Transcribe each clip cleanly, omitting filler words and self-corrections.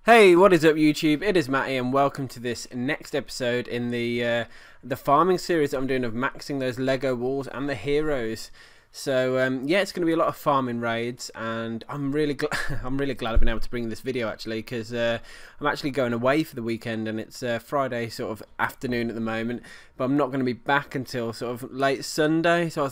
Hey, what is up YouTube? It is Matty and welcome to this next episode in the farming series that I'm doing of maxing those Lego walls and the heroes. So yeah, it's going to be a lot of farming raids, and I'm really glad I've been able to bring this video actually, because I'm actually going away for the weekend, and it's Friday sort of afternoon at the moment, but I'm not going to be back until sort of late Sunday. So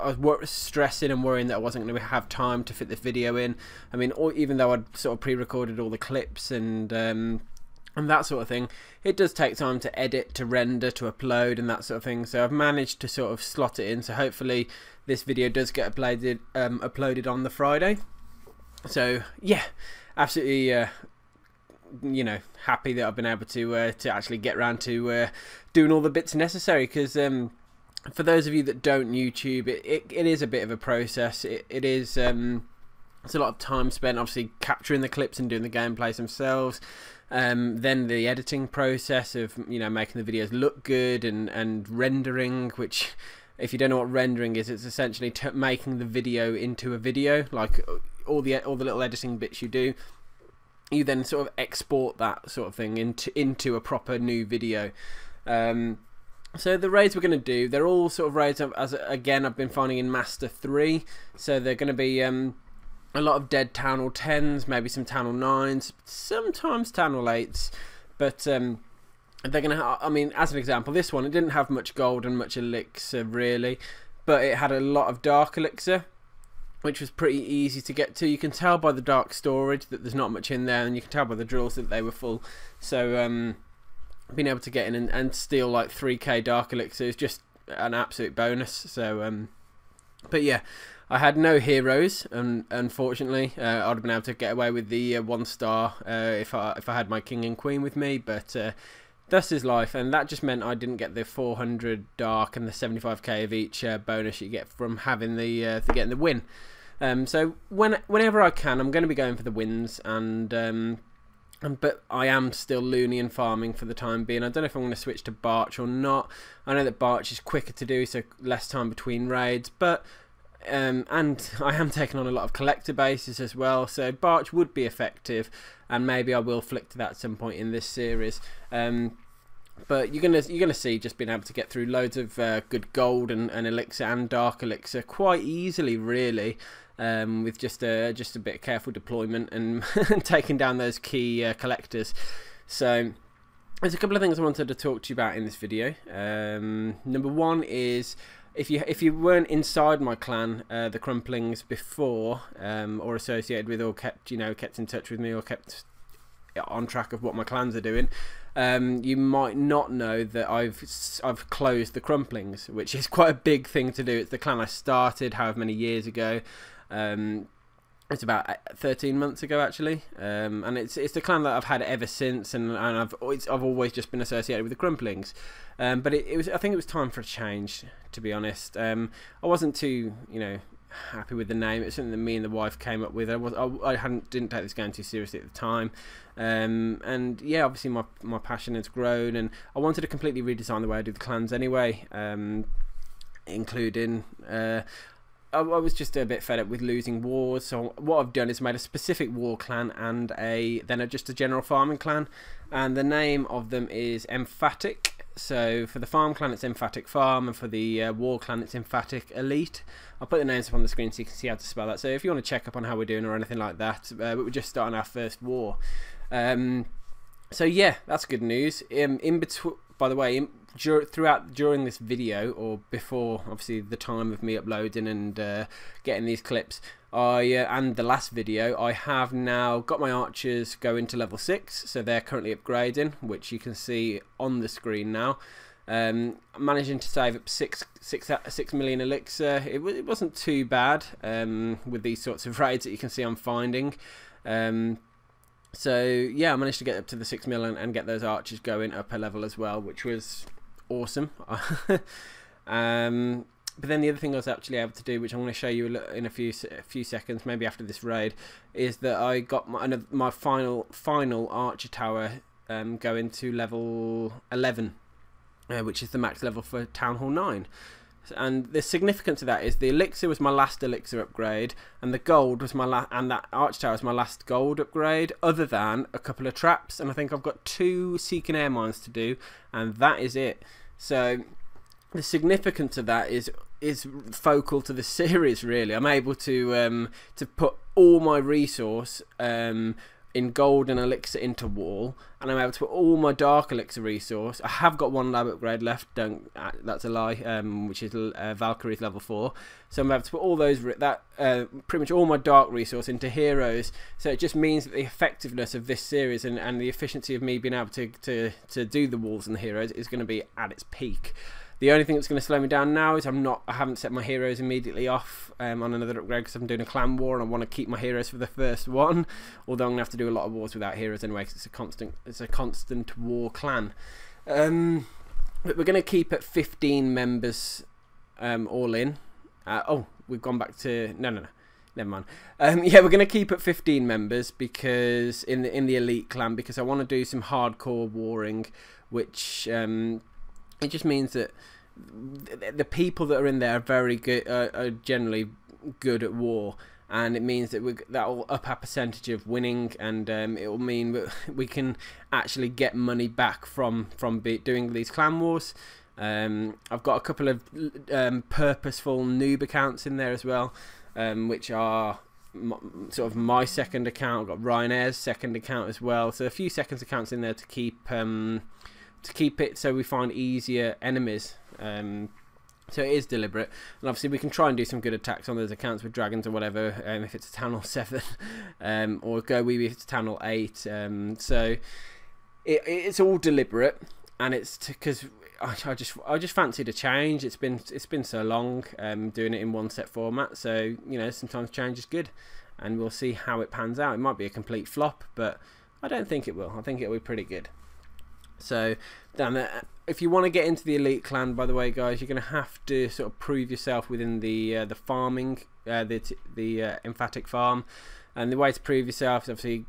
I was stressing and worrying that I wasn't going to have time to fit this video in. I mean, even though I'd sort of pre-recorded all the clips and that sort of thing, it does take time to edit, to render, to upload and that sort of thing. So I've managed to sort of slot it in. So hopefully this video does get uploaded on the Friday. So yeah, absolutely, you know, happy that I've been able to actually get around to doing all the bits necessary, because for those of you that don't YouTube, it is a bit of a process. It is it's a lot of time spent obviously capturing the clips and doing the gameplays themselves, then the editing process of, you know, making the videos look good, and rendering, which, if you don't know what rendering is, it's essentially making the video into a video. Like all the little editing bits you do, you then sort of export that sort of thing into a proper new video. So the raids we're going to do, they're all sort of raids, as again I've been finding in Master 3. So they're going to be a lot of dead Town Hall 10s, maybe some Town Hall 9s, sometimes Town Hall 8s. But they're going to, I mean, as an example, this one, it didn't have much gold and much elixir really, but it had a lot of dark elixir, which was pretty easy to get to. You can tell by the dark storage that there's not much in there, and you can tell by the drills that they were full. So being able to get in and steal like 3k dark elixir is just an absolute bonus. So but yeah, I had no heroes, and unfortunately I'd have been able to get away with the 1 star if I had my king and queen with me, but thus is life, and that just meant I didn't get the 400 dark and the 75k of each bonus you get from having the getting the win. So whenever I can, I'm going to be going for the wins, but I am still loony and farming for the time being. I don't know if I'm going to switch to Barch or not. I know that Barch is quicker to do, so less time between raids, but and I am taking on a lot of collector bases as well, so Barch would be effective, and maybe I will flick to that at some point in this series. But you're gonna see just being able to get through loads of good gold and elixir and dark elixir quite easily, really. With just a bit of careful deployment and taking down those key collectors. So there's a couple of things I wanted to talk to you about in this video. Number one is, if you weren't inside my clan, the Crumplings, before, or associated with, or kept in touch with me, or kept on track of what my clans are doing, you might not know that I've closed the Crumplings, which is quite a big thing to do. It's the clan I started however many years ago. It's about 13 months ago actually, and it's the clan that I've had ever since, and I've always just been associated with the Crumplings. But I think it was time for a change, to be honest. I wasn't too happy with the name. It's something that me and the wife came up with. I didn't take this game too seriously at the time, and yeah, obviously my passion has grown, and I wanted to completely redesign the way I do the clans anyway, including I was just a bit fed up with losing wars. So what I've done is made a specific war clan and then just a general farming clan, and the name of them is Emphatic. So for the farm clan it's Emphatic Farm, and for the war clan it's Emphatic Elite. I'll put the names up on the screen so you can see how to spell that. So if you want to check up on how we're doing or anything like that, but we're just starting our first war. So yeah, that's good news. In between, by the way, during this video, or before obviously the time of me uploading and getting these clips, and the last video, I have now got my archers going to level 6, so they're currently upgrading, which you can see on the screen now. Managing to save up 6 million elixir. It wasn't too bad with these sorts of raids that you can see I'm finding. So yeah, I managed to get up to the 6 million and get those archers going up a level as well, which was awesome. But then the other thing I was actually able to do, which I'm going to show you in a few seconds, maybe after this raid, is that I got my final archer tower going to level 11, which is the max level for Town Hall 9. And the significance of that is the elixir was my last elixir upgrade, and the gold was my and that arch tower was my last gold upgrade, other than a couple of traps, and I think I've got 2 seeking air mines to do, and that is it. So the significance of that is focal to the series, really. I'm able to put all my resource in gold and elixir into wall, and I'm able to put all my dark elixir resource. I have got 1 lab upgrade left, that's a lie, which is Valkyrie's level 4, so I'm able to put all those pretty much all my dark resource into heroes. So it just means that the effectiveness of this series and the efficiency of me being able to do the walls and the heroes is going to be at its peak. The only thing that's going to slow me down now is I haven't set my heroes immediately off on another upgrade, because I'm doing a clan war and I want to keep my heroes for the first one. Although I'm going to have to do a lot of wars without heroes anyway, because it's a constant war clan. But we're going to keep at 15 members all in. Oh, we've gone back to no, never mind. Yeah, we're going to keep at 15 members because in the elite clan, because I want to do some hardcore warring, which it just means that the people that are in there are very good, are generally good at war, and it means that that will up our percentage of winning, and it will mean that we can actually get money back from doing these clan wars. I've got a couple of purposeful noob accounts in there as well, which are sort of my second account. I've got Ryanair's second account as well, so a few seconds accounts in there to keep it so we find easier enemies. So it is deliberate, and obviously we can try and do some good attacks on those accounts with dragons or whatever, if it's a Town Hall 7, or go wee if it's Town Hall 8. So it's all deliberate, and it's because I just fancied a change. It's been so long doing it in one set format, so you know, sometimes change is good, and we'll see how it pans out. It might be a complete flop, but I don't think it will. I think it'll be pretty good. So, if you want to get into the elite clan, by the way, guys, you're going to have to sort of prove yourself within the farming, the emphatic farm. And the way to prove yourself is obviously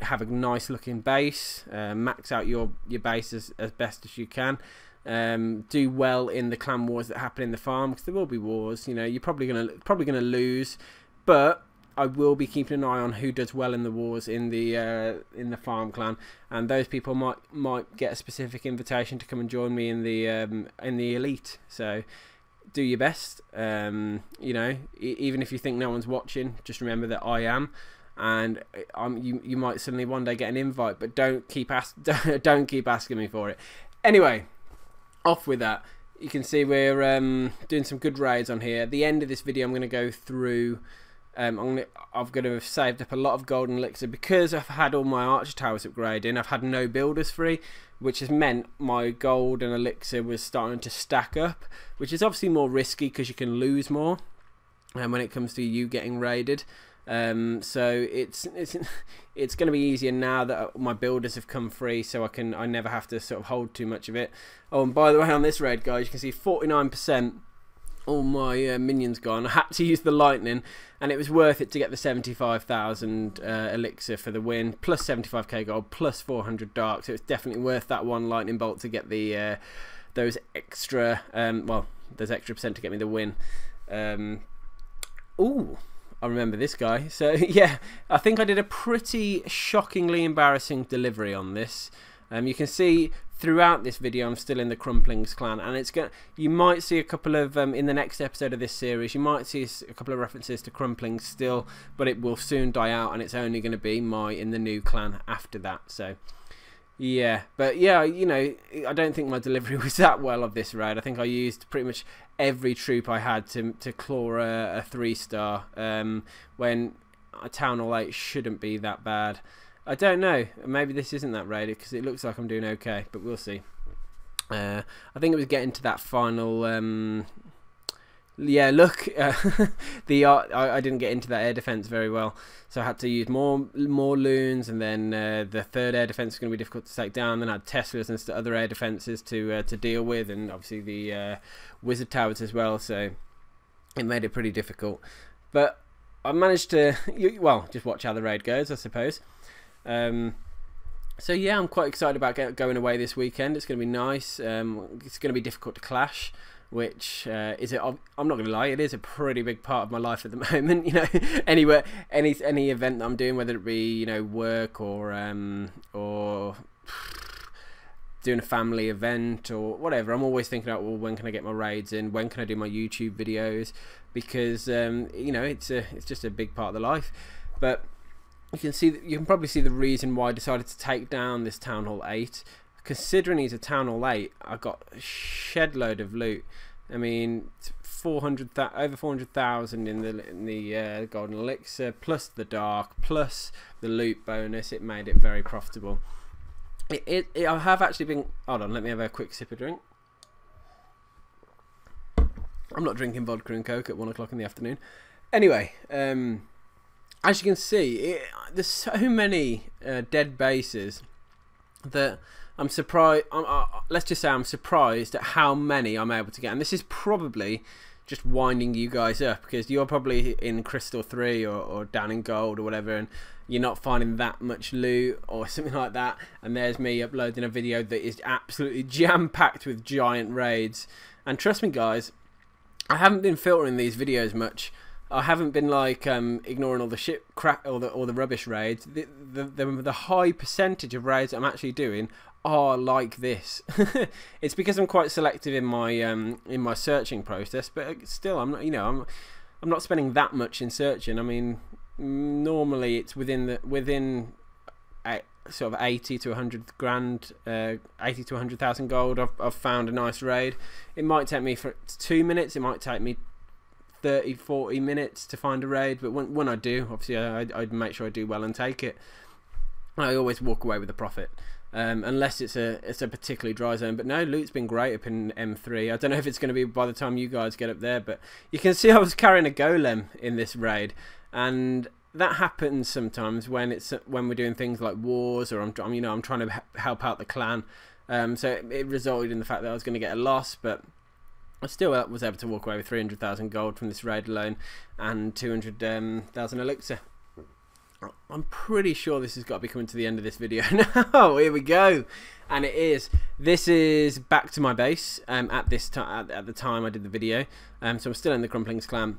have a nice looking base, max out your base as best as you can. Do well in the clan wars that happen in the farm, because there will be wars. You know, you're probably gonna lose, but I will be keeping an eye on who does well in the wars in the farm clan, and those people might get a specific invitation to come and join me in the elite. So do your best. You know, even if you think no one's watching, just remember that I am, and you might suddenly one day get an invite, but don't keep asking me for it. Anyway, off with that. You can see we're doing some good raids on here. At the end of this video, I'm going to go through. I'm going to have saved up a lot of golden elixir because I've had all my archer towers upgrading. I've had no builders free, which has meant my gold and elixir was starting to stack up, which is obviously more risky because you can lose more when it comes to you getting raided. So it's going to be easier now that my builders have come free, so I never have to sort of hold too much of it. Oh, and by the way, on this raid, guys, you can see 49%. All my minions gone. I had to use the lightning, and it was worth it to get the 75,000 elixir for the win, plus 75k gold, plus 400 dark. So it's definitely worth that one lightning bolt to get the those extra those extra percent to get me the win. Ooh, I remember this guy. So yeah, I think I did a pretty shockingly embarrassing delivery on this. You can see throughout this video I'm still in the Crumplings clan, and you might see a couple of in the next episode of this series you might see a couple of references to Crumplings still, but it will soon die out, and it's only going to be in the new clan after that. So yeah, but yeah, you know, I don't think my delivery was that well of this raid. I think I used pretty much every troop I had to claw a 3-star, when a Town Hall 8 shouldn't be that bad. I don't know. Maybe this isn't that raided because it looks like I'm doing okay, but we'll see. I think it was getting to that final. Yeah, look, I didn't get into that air defense very well, so I had to use more loons, and then the third air defense is going to be difficult to take down. Then I had Teslas and other air defenses to deal with, and obviously the wizard towers as well. So it made it pretty difficult, but I managed to just watch how the raid goes, I suppose. So yeah, I'm quite excited about going away this weekend. It's going to be nice. It's going to be difficult to clash. which is I'm not gonna lie, it is a pretty big part of my life at the moment. You know, anywhere, any event that I'm doing, whether it be, you know, work or doing a family event or whatever, I'm always thinking about, well, when can I get my raids in? When can I do my YouTube videos? Because you know, it's just a big part of the life. But you can probably see the reason why I decided to take down this Town Hall 8. Considering he's a Town Hall 8, I got a shed load of loot. I mean, over 400,000 in the golden elixir, plus the dark, plus the loot bonus. It made it very profitable. I have actually been. Hold on, let me have a quick sip of drink. I'm not drinking vodka and coke at 1 o'clock in the afternoon. Anyway, as you can see, there's so many dead bases that I'm surprised. Let's just say I'm surprised at how many I'm able to get, and this is probably just winding you guys up because you're probably in Crystal 3 or down in Gold or whatever, and you're not finding that much loot or something like that. And there's me uploading a video that is absolutely jam-packed with giant raids. And trust me, guys, I haven't been filtering these videos much. I haven't been like ignoring all the shit crap or the rubbish raids. The high percentage of raids I'm actually doing are like this. It's because I'm quite selective in my searching process, but still, I'm not, you know, I'm not spending that much in searching. I mean, normally it's within sort of 80 to 100 grand, 80 to 100,000 gold. I've found a nice raid. It might take me for 2 minutes. It might take me 30-40 minutes to find a raid, but when I do, obviously I'd make sure I do well and take it. I always walk away with a profit, unless it's a particularly dry zone. But no, loot's been great up in M3. I don't know if it's going to be by the time you guys get up there, but you can see I was carrying a golem in this raid, and that happens sometimes when we're doing things like wars, or I'm trying to help out the clan. So it resulted in the fact that I was going to get a loss, but I still was able to walk away with 300,000 gold from this raid alone and 200,000 elixir. I'm pretty sure this has got to be coming to the end of this video now. Here we go, and it is. This is back to my base at the time I did the video. So I'm still in the Crumplings clan,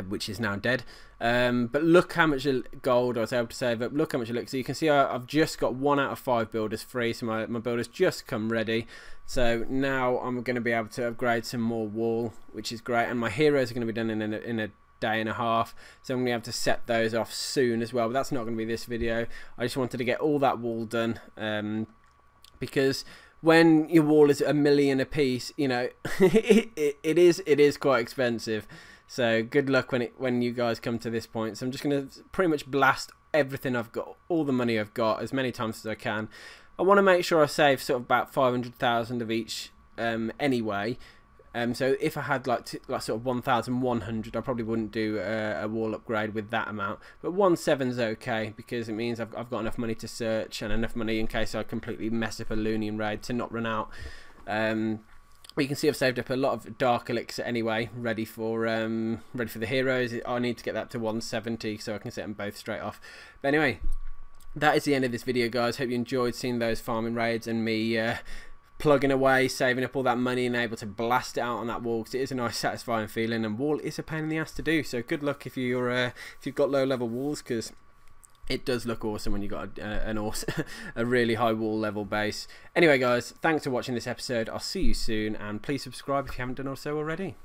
which is now dead. But look how much gold I was able to save up. Look how much elixir. You can see I've just got 1 out of 5 builders free, so my builders just come ready. So now I'm going to be able to upgrade some more wall, which is great, and my heroes are going to be done in a day and a half, so I'm going to be able to set those off soon as well, but that's not going to be this video. I just wanted to get all that wall done, because when your wall is 1 million a piece, you know, it is quite expensive. So good luck when you guys come to this point. So I'm just going to pretty much blast everything I've got, all the money I've got, as many times as I can. I want to make sure I save sort of about 500,000 of each anyway. So if I had like sort of 1,100, I probably wouldn't do a wall upgrade with that amount. But 1.7 is okay, because it means I've got enough money to search and enough money in case I completely mess up a Loonian raid to not run out. But you can see I've saved up a lot of dark elixir anyway, ready for the heroes. I need to get that to 170 so I can set them both straight off. But anyway, that is the end of this video, guys. Hope you enjoyed seeing those farming raids and me plugging away, saving up all that money and able to blast it out on that wall, because it is a nice satisfying feeling, and wall is a pain in the ass to do. So good luck if you've got low level walls, because it does look awesome when you've got a really high wall level base. Anyway, guys, thanks for watching this episode. I'll see you soon, and please subscribe if you haven't done so already.